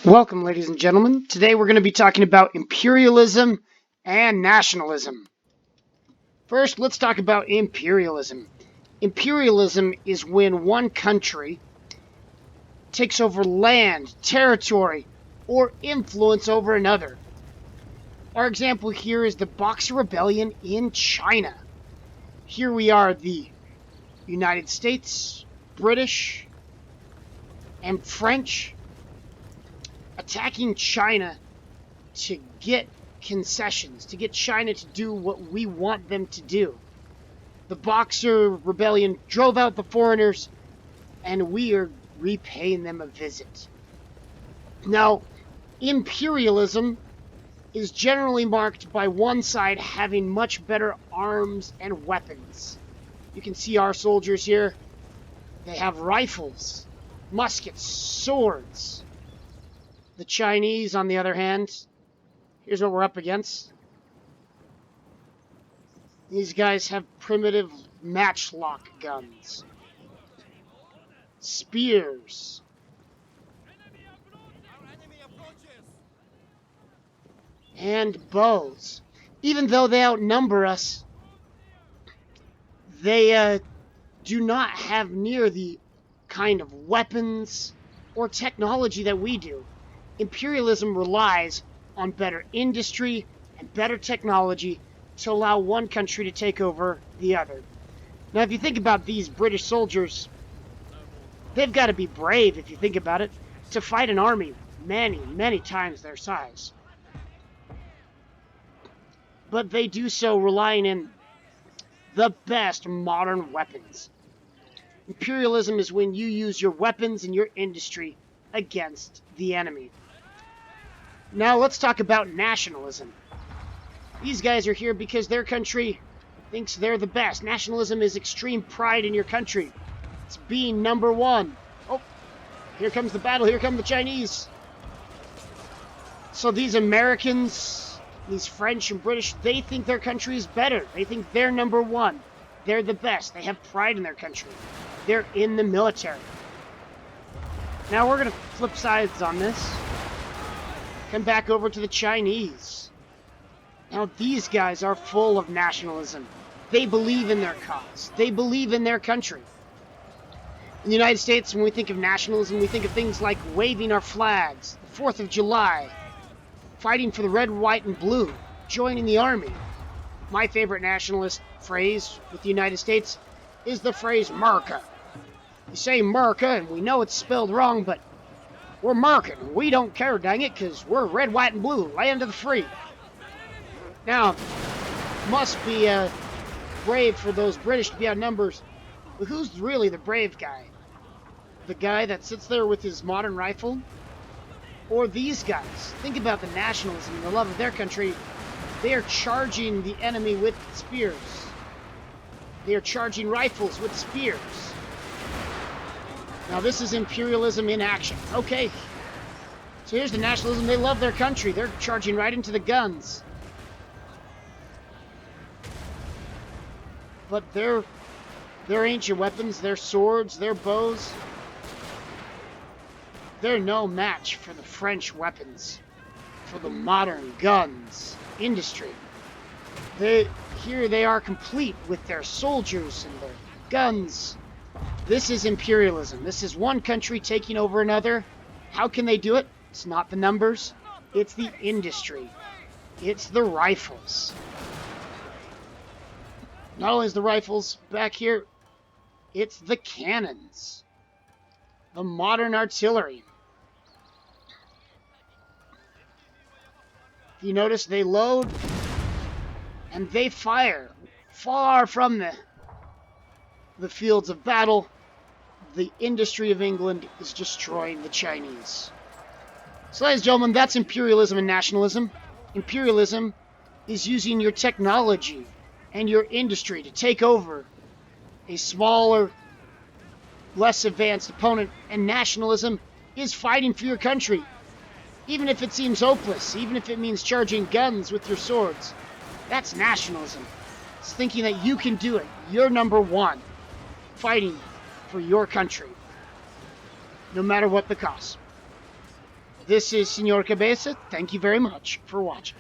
Welcome, ladies and gentlemen. Today we're going to be talking about imperialism and nationalism. First, let's talk about imperialism. Imperialism is when one country takes over land, territory, or influence over another. Our example here is the Boxer Rebellion in China. Here we are, the United States, British, and French attacking China to get concessions, to get China to do what we want them to do. The Boxer Rebellion drove out the foreigners, and we are repaying them a visit. Now, imperialism is generally marked by one side having much better arms and weapons. You can see our soldiers here. They have rifles, muskets, swords. The Chinese, on the other hand, here's what we're up against. These guys have primitive matchlock guns, spears, and bows. Even though they outnumber us, they do not have near the kind of weapons or technology that we do. Imperialism relies on better industry and better technology to allow one country to take over the other. Now, if you think about these British soldiers, they've got to be brave, if you think about it, to fight an army many, many times their size. But they do so relying on the best modern weapons. Imperialism is when you use your weapons and your industry against the enemy. Now let's talk about nationalism. These guys are here because their country thinks they're the best. Nationalism is extreme pride in your country. It's being number one. Oh, here comes the battle. Here come the Chinese. So these Americans, these French and British, they think their country is better. They think they're number one. They're the best. They have pride in their country. They're in the military. Now we're going to flip sides on this. Come back over to the Chinese. Now these guys are full of nationalism. They believe in their cause. They believe in their country. In the United States, when we think of nationalism, we think of things like waving our flags, the 4th of July, fighting for the red, white, and blue, joining the army. My favorite nationalist phrase with the United States is the phrase "Merca." You say Merca, and we know it's spelled wrong, but we're American. We don't care, dang it, because we're red, white, and blue, land of the free. Now, must be brave for those British to be outnumbered. But who's really the brave guy? The guy that sits there with his modern rifle? Or these guys? Think about the nationalism and the love of their country. They are charging the enemy with spears. They are charging rifles with spears. Now this is imperialism in action. Okay. So here's the nationalism. They love their country. They're charging right into the guns. But their ancient weapons, their swords, their bows, they're no match for the French weapons, for the modern guns industry. Here they are complete with their soldiers and their guns. This is imperialism. This is one country taking over another. How can they do it? It's not the numbers. It's the industry. It's the rifles. Not only is the rifles back here, it's the cannons. The modern artillery. If you notice, they load and they fire far from the fields of battle. The industry of England is destroying the Chinese. So, ladies and gentlemen, that's imperialism and nationalism. Imperialism is using your technology and your industry to take over a smaller, less advanced opponent, and nationalism is fighting for your country. Even if it seems hopeless, even if it means charging guns with your swords, that's nationalism. It's thinking that you can do it. You're number one, fighting for your country, no matter what the cost. This is Senor Cabeza. Thank you very much for watching.